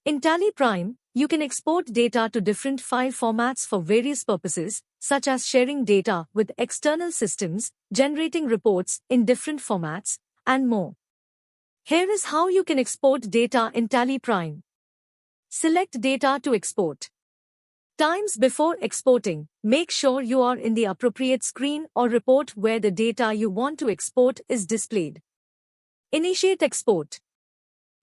In Tally Prime, you can export data to different file formats for various purposes, such as sharing data with external systems, generating reports in different formats, and more. Here is how you can export data in Tally Prime. Select Data to export. Times before exporting, make sure you are in the appropriate screen or report where the data you want to export is displayed. Initiate export.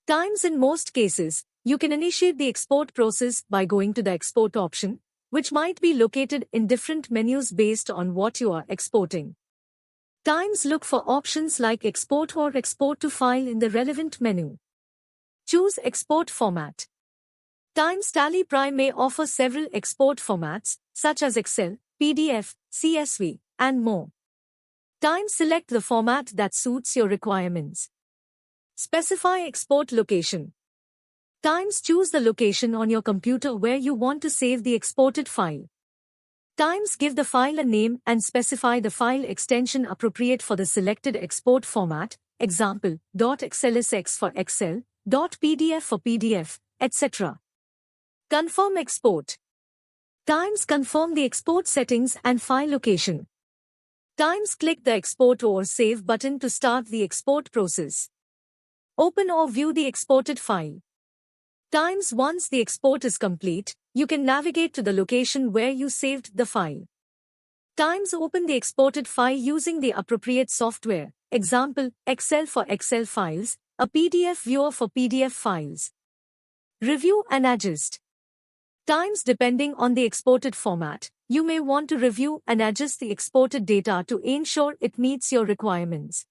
Times in most cases, you can initiate the export process by going to the export option, which might be located in different menus based on what you are exporting. Times look for options like export or export to file in the relevant menu. Choose export format. Times Tally Prime may offer several export formats, such as Excel, PDF, CSV, and more. Times select the format that suits your requirements. Specify export location. Times choose the location on your computer where you want to save the exported file. Times give the file a name and specify the file extension appropriate for the selected export format, example, .xlsx for Excel, .pdf for PDF, etc. Confirm export. Times confirm the export settings and file location. Times click the Export or Save button to start the export process. Open or view the exported file. Times once the export is complete, you can navigate to the location where you saved the file. Times open the exported file using the appropriate software, example, Excel for Excel files, a PDF viewer for PDF files. Review and adjust. Times depending on the exported format, you may want to review and adjust the exported data to ensure it meets your requirements.